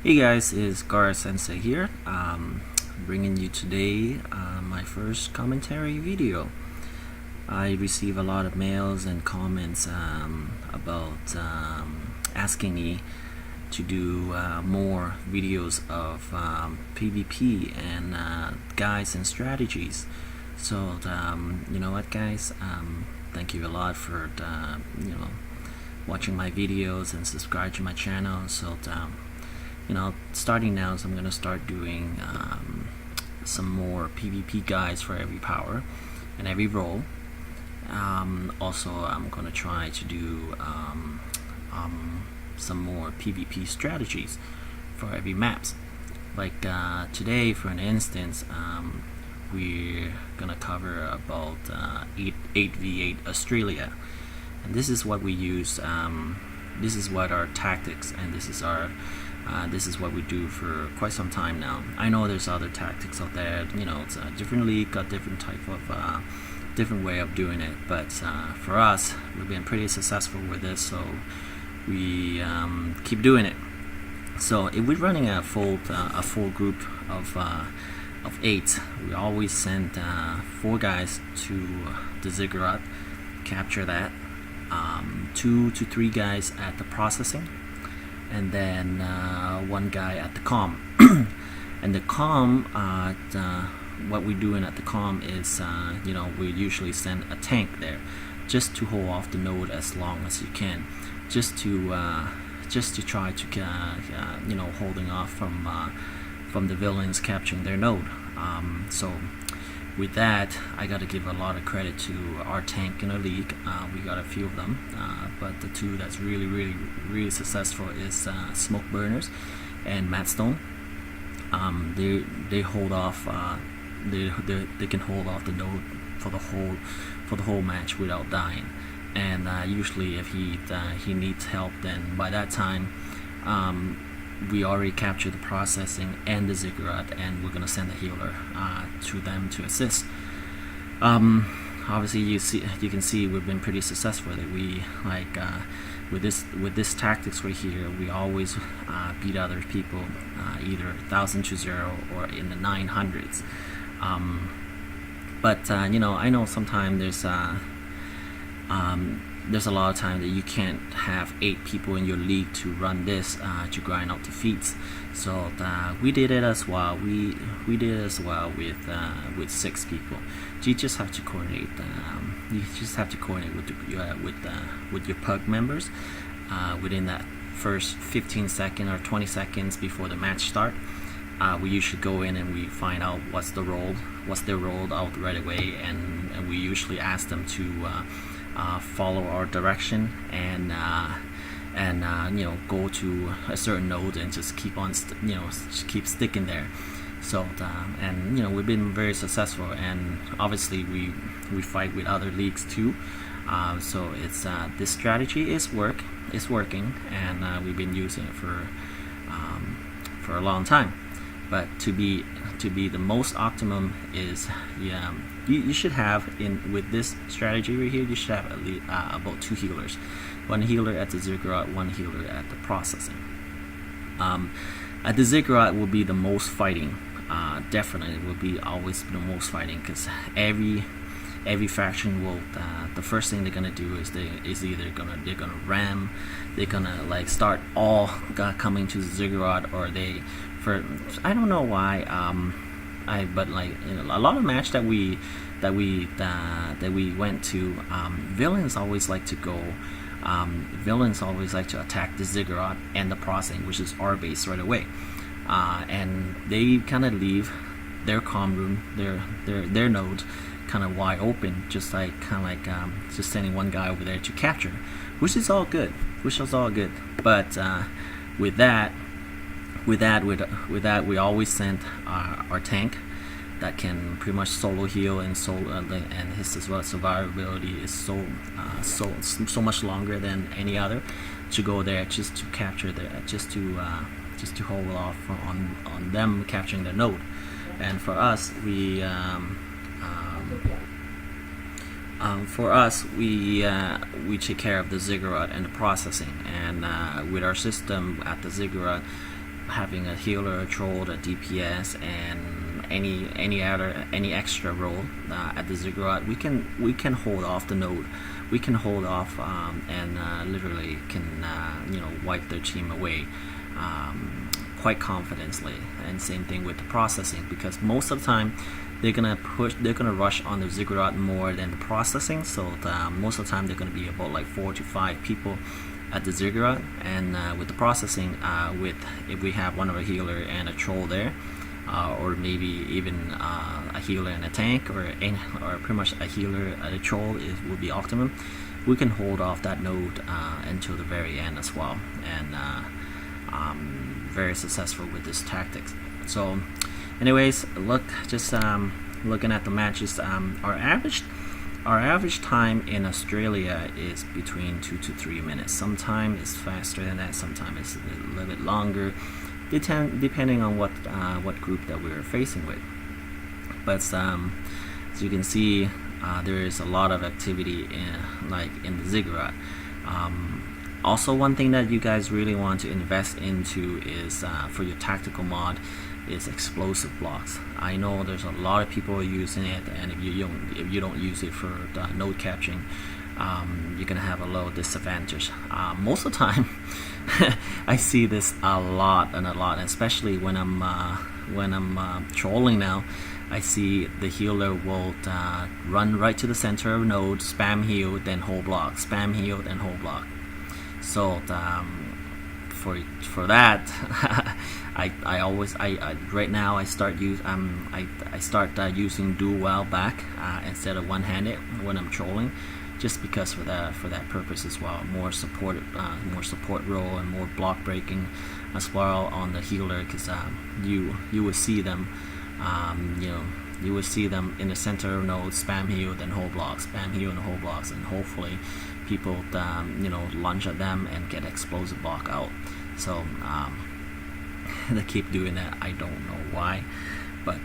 Hey guys, it's Gara Sensei here, bringing you today my first commentary video. I receive a lot of mails and comments about asking me to do more videos of PvP and guides and strategies. So you know what, guys? Thank you a lot for watching my videos and subscribe to my channel. So starting now, so I'm gonna start doing some more PvP guides for every power and every role. Also, I'm gonna try to do some more PvP strategies for every maps. Like today, for an instance, we're gonna cover about 8v8 Australia, and this is what we use. This is what our tactics, and this is what we do for quite some time now. I know there's other tactics out there, it's a different league, got different type of different way of doing it, but for us, we've been pretty successful with this, so we keep doing it. So if we're running a full group of 8, we always send 4 guys to the ziggurat, capture that, 2 to 3 guys at the processing, and then 1 guy at the comm. And the comm, what we're doing at the comm is, we usually send a tank there, just to hold off the node as long as you can, just to try to holding off from the villains capturing their node. So with that, I gotta give a lot of credit to our tank in the league. We got a few of them, but the 2 that's really successful is Smoke Burners and Madstone. They hold off. They can hold off the node for the whole match without dying. And usually, if he needs help, then by that time, we already captured the processing and the ziggurat, and we're gonna send a healer to them to assist. Obviously, you can see we've been pretty successful. That we with this tactics right here, we always beat other people either 1,000 to 0 or in the 900s. But I know sometimes there's a lot of time that you can't have 8 people in your league to run this to grind out defeats. So we did it as well. We did it as well with 6 people. You just have to coordinate. With your pug members within that first 15 seconds or 20 seconds before the match start. We usually go in and we find out what's their role out right away, and we usually ask them to follow our direction and go to a certain node and just keep on keep sticking there. So we've been very successful, and obviously we fight with other leagues too. So it's this strategy is working, and we've been using it for a long time. But to be the most optimum is you should have with this strategy right here, you should have at least about 2 healers, 1 healer at the ziggurat, 1 healer at the processing. At the ziggurat will be the most fighting. Definitely will be always the most fighting, because every faction will the first thing they're gonna do is they're gonna ram, they're gonna start all coming to the ziggurat, or I don't know why, but a lot of match that we went to, villains always like to go. Villains always like to attack the ziggurat and the processing, which is our base right away, and they kind of leave their comm room, their node, kind of wide open, just sending 1 guy over there to capture, which is all good. But with that, we always send our tank that can pretty much solo heal and his survivability is so much longer than any other, to go there just to capture just to hold off on them capturing the node. And for us, we take care of the ziggurat and the processing, and with our system at the ziggurat, having a healer, a troll, a DPS, and any extra role at the ziggurat, we can hold off the node. We can hold off and literally can wipe their team away quite confidently. And same thing with the processing, because most of the time they're gonna rush on the ziggurat more than the processing. So most of the time they're gonna be about like 4 to 5 people at the ziggurat, and with the processing, if we have one of a healer and a troll there, or maybe even a healer and a tank, or pretty much a healer and a troll would be optimum. We can hold off that node until the very end as well, and very successful with this tactics. So anyways, looking at the matches, our average time in Australia is between 2 to 3 minutes. Sometimes it's faster than that, sometimes it's a little bit longer, depending on what group that we're facing with. But as you can see, there is a lot of activity in the ziggurat. Also, one thing that you guys really want to invest into is for your tactical mod is explosive blocks. I know there's a lot of people using it, and if you don't use it for the node capturing, you're gonna have a little disadvantage. Most of the time, I see this a lot, and especially when I'm trolling now. I see the healer will run right to the center of a node, spam heal, then hold block, spam heal, then hold block. So for that, I always right now I start using dual back instead of one-handed when I'm trolling, just because for that purpose as well. More support role and more block breaking as well on the healer, because you will see them. You will see them in the center of node, spam heal, then hold blocks, spam heal, and hold blocks, and hopefully people lunge at them and get explosive block out. So they keep doing that. I don't know why, but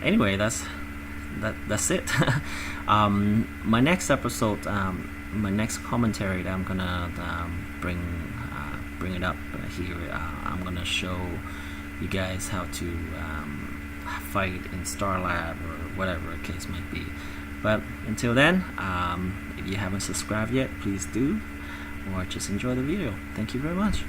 anyway, that's it. My next episode, my next commentary that I'm gonna bring it up here. I'm gonna show you guys how to fight in Star Lab or whatever the case might be. But until then, if you haven't subscribed yet, please do, or just enjoy the video. Thank you very much.